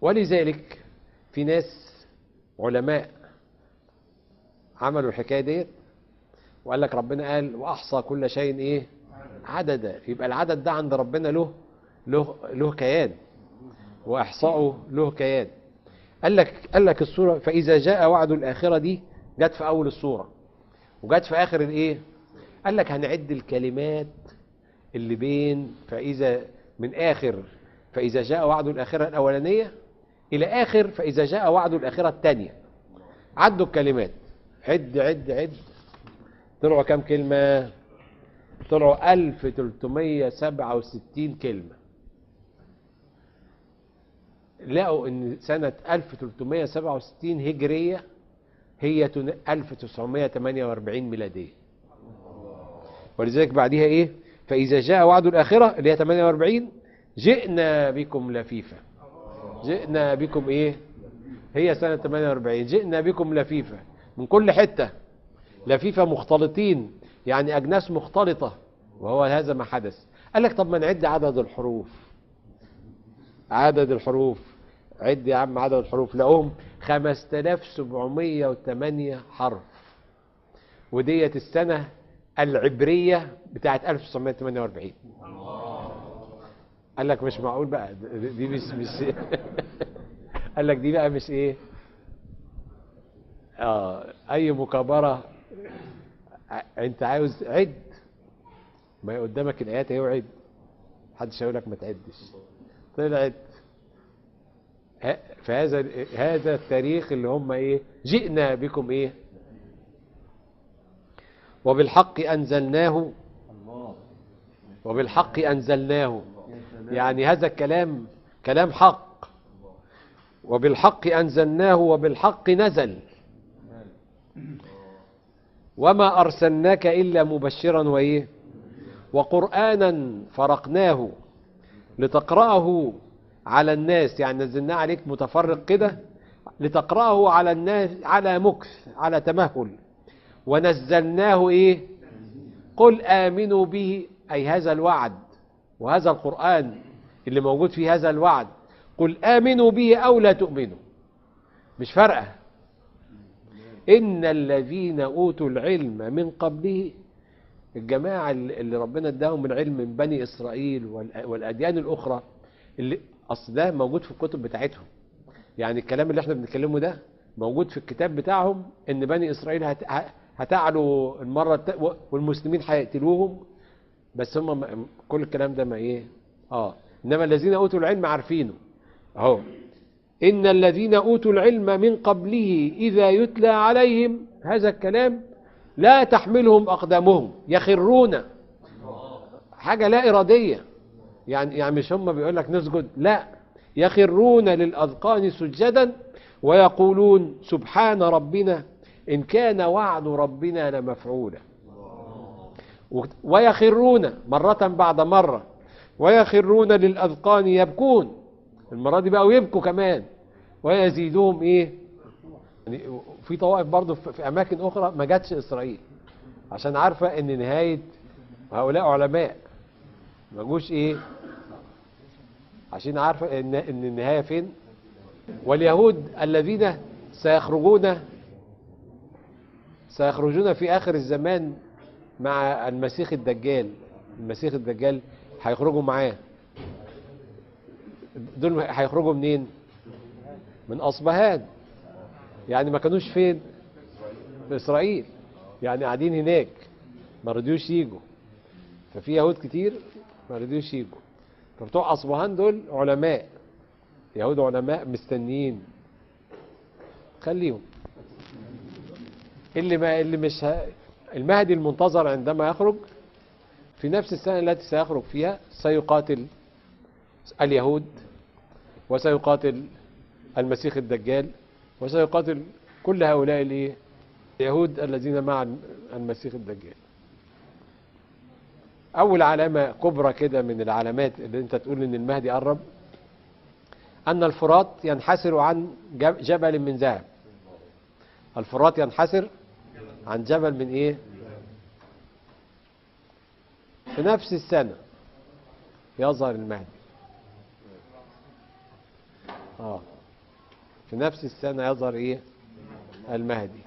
ولذلك في ناس علماء عملوا الحكاية ديت وقال لك ربنا قال وأحصى كل شيء إيه عددا، يبقى العدد ده عند ربنا له كيان، وإحصاؤه له كيان. قال لك السورة فإذا جاء وعد الآخرة دي جت في أول السورة وجت في آخر الإيه. قال لك هنعد الكلمات اللي بين من آخر فإذا جاء وعد الآخرة الأولانية إلى آخر فإذا جاء وعد الآخرة الثانية. عدوا الكلمات، عد طلعوا كام كلمة؟ طلعوا 1367 كلمة. لقوا ان سنة 1367 هجرية هي 1948 ميلادية، ولذلك بعدها ايه؟ فإذا جاء وعد الآخرة اللي هي 48 جئنا بكم لفيفا. جئنا بكم ايه؟ هي سنة 48 جئنا بكم لفيفا، من كل حتة لفيفا، مختلطين يعني أجناس مختلطة، وهو هذا ما حدث. قال لك طب ما نعد عدد الحروف. عد يا عم عدد الحروف، لقوهم 5708 حرف، وديت السنة العبرية بتاعت 1948. قال لك مش معقول بقى دي مش قال لك دي بقى مش ايه اي مكابرة. انت عاوز عد، ما قدامك الايات اهي وعد، محدش هيقول لك ما تعدش. طلعت هذا التاريخ اللي هم ايه؟ جئنا بكم ايه؟ وبالحق انزلناه. وبالحق انزلناه يعني هذا الكلام كلام حق، وبالحق انزلناه وبالحق نزل، وما ارسلناك الا مبشرا وايه وقرانا فرقناه لتقرأه على الناس، يعني نزلناه عليك متفرق كده لتقرأه على الناس على مكث على تمهل. ونزلناه ايه؟ قل آمنوا به، أي هذا الوعد وهذا القرآن اللي موجود فيه هذا الوعد، قل آمنوا به أو لا تؤمنوا، مش فارقة. إن الذين أوتوا العلم من قبله، الجماعة اللي ربنا اداهم العلم من بني إسرائيل والأديان الأخرى، اللي أصل ده موجود في الكتب بتاعتهم، يعني الكلام اللي احنا بنتكلمه ده موجود في الكتاب بتاعهم، ان بني إسرائيل هتعلوا المرة والمسلمين هيقتلوهم، بس هم كل الكلام ده ما ايه انما الذين اوتوا العلم عارفينه اهو. ان الذين اوتوا العلم من قبله اذا يتلى عليهم هذا الكلام لا تحملهم اقدامهم يخرون، حاجة لا ارادية، يعني مش هم بيقول لك نسجد، لا، يخرون للاذقان سجدا ويقولون سبحان ربنا ان كان وعد ربنا لمفعولا. ويخرون مرة بعد مرة، ويخرون للأذقان يبكون، المرة دي بقوا يبكوا كمان، ويزيدهم ايه؟ يعني في طوائف برضو في أماكن أخرى ما جاتش إسرائيل عشان عارفة ان نهاية هؤلاء علماء، ما جوش ايه عشان عارفة ان النهاية فين. واليهود الذين سيخرجون في آخر الزمان مع المسيح الدجال، المسيح الدجال هيخرجوا معاه. دول هيخرجوا منين؟ من أصبهان، يعني ما كانوش فين؟ في إسرائيل، يعني قاعدين هناك ما رضيوش يجوا، ففي يهود كتير ما رضيوش يجوا، فبتوع أصبهان دول علماء، يهود علماء مستنيين، خليهم. اللي مش المهدي المنتظر عندما يخرج في نفس السنة التي سيخرج فيها سيقاتل اليهود، وسيقاتل المسيح الدجال، وسيقاتل كل هؤلاء اليهود الذين مع المسيح الدجال. أول علامة كبرى كده من العلامات اللي انت تقول ان المهدي قرب، أن الفرات ينحسر عن جبل من ذهب. الفرات ينحسر عن جبل من ايه؟ في نفس السنة يظهر المهدي. في نفس السنة يظهر ايه؟ المهدي.